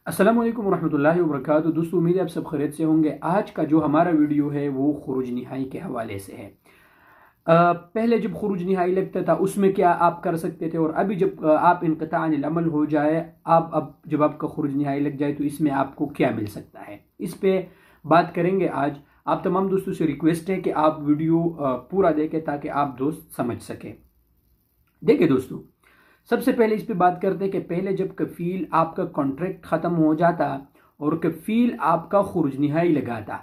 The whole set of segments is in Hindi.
अस्सलाम वालेकुम रहमतुल्लाहि व बरकातहू। दोस्तों, उम्मीद है आप सब खैरियत से होंगे। आज का जो हमारा वीडियो है वो खुरूज निहाई के हवाले से है। पहले जब खुरूज निहाई लगता था उसमें क्या आप कर सकते थे, और अभी जब आप इनक़ता अनिल अमल हो जाए, आप अब जब आपका खुरूज निहाई लग जाए तो इसमें आपको क्या मिल सकता है, इस पे बात करेंगे आज। आप तमाम दोस्तों से रिक्वेस्ट है कि आप वीडियो पूरा देखें ताकि आप दोस्त समझ सकें। देखिए दोस्तों, सबसे पहले इस पे बात करते हैं कि पहले जब कफील आपका कॉन्ट्रैक्ट ख़त्म हो जाता और कफील आपका खुरूज निहाई लगाता,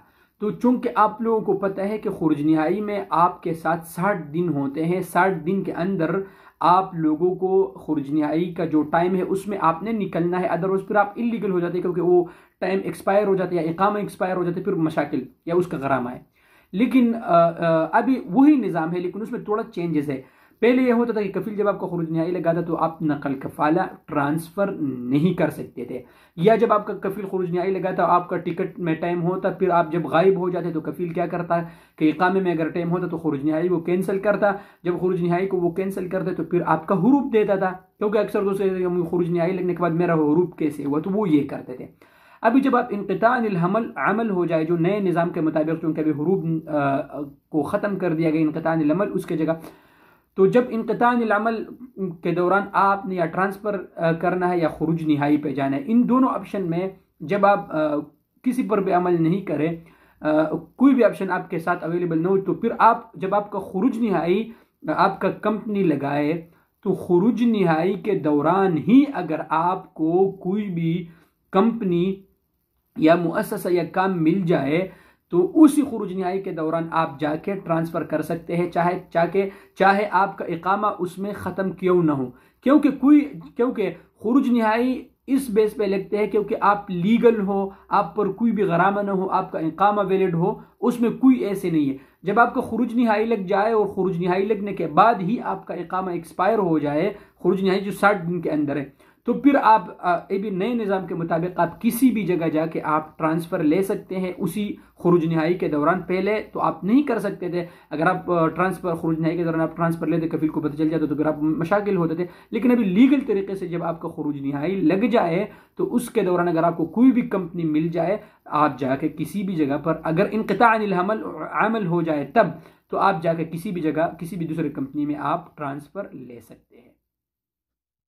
तो चूंकि आप लोगों को पता है कि खुरूज निहाई में आपके साथ 60 दिन होते हैं। 60 दिन के अंदर आप लोगों को खुरूज निहाई का जो टाइम है उसमें आपने निकलना है, अदरवाइज फिर आप इलीगल हो जाते हैं, क्योंकि वो टाइम एक्सपायर हो जाता है या इकामा एक्सपायर हो जाता है, फिर मशाकिल या उसका गरामा है। लेकिन अभी वही निज़ाम है, लेकिन उसमें थोड़ा चेंजेस है। पहले यह होता था कि कफील जब आपका खुरूज निहाई लगा था तो आप नकल कफाला ट्रांसफ़र नहीं कर सकते थे, या जब आपका कफील खुरूज निहाई लगा था आपका टिकट में टाइम होता, फिर आप जब गायब हो जाते तो कफील क्या करता है कि इकामे में अगर टाइम होता तो खुरूज निहाई को कैंसिल करता। जब खुरूज निहाई को वो कैंसिल करते तो फिर आपका हुरूब देता था, क्योंकि अक्सर दोस्तों खुरूज निहाई लगने के बाद मेरा हुरूब कैसे हुआ, तो वो ये करते थे। अभी जब आप इनक़ता अनिल अमल हो जाए, जो नए निज़ाम के मुताबिक, क्योंकि अभी हुरूब को ख़त्म कर दिया गया इनक़ता अनिल अमल उसके जगह, तो जब इनक़ता अनिल अमल के दौरान आपने या ट्रांसफ़र करना है या खुरूज निहाई पे जाना है, इन दोनों ऑप्शन में जब आप किसी पर भी अमल नहीं करें, कोई भी ऑप्शन आपके साथ अवेलेबल न हो, तो फिर आप जब आपका खुरूज निहाई आपका कंपनी लगाए, तो खुरूज निहाई के दौरान ही अगर आपको कोई भी कंपनी या मुअस्ससा या काम मिल जाए तो उसी खुरूज निहाई के दौरान आप जाके ट्रांसफ़र कर सकते हैं, चाहे आपका इकामा उसमें ख़त्म क्यों ना हो। क्योंकि खुरूज निहाई इस बेस पे लगते हैं क्योंकि आप लीगल हो, आप पर कोई भी गरामा ना हो, आपका इकामा वैलिड हो, उसमें कोई ऐसे नहीं है। जब आपका खुरूज निहाई लग जाए और खुरूज निहाई लगने के बाद ही आपका इकामा एक्सपायर हो जाए, खुरूज निहाई जो 60 दिन के अंदर है, तो फिर आप ये भी नए निज़ाम के मुताबिक आप किसी भी जगह जाके आप ट्रांसफ़र ले सकते हैं उसी खुरूज निहाई के दौरान। पहले तो आप नहीं कर सकते थे। अगर आप ट्रांसफ़र खुरूज निहाई के दौरान आप ट्रांसफ़र लेते, कफील को पता चल जाता तो फिर आप मशाकिल होते थे। लेकिन अभी लीगल तरीके से जब आपका खुरूज निहाई लग जाए तो उसके दौरान अगर आपको कोई भी कंपनी मिल जाए, आप जाके किसी भी जगह पर, अगर इनक़ता अनिल अमल हो जाए तब, तो आप जाके किसी भी जगह किसी भी दूसरी कंपनी में आप ट्रांसफ़र ले सकते हैं।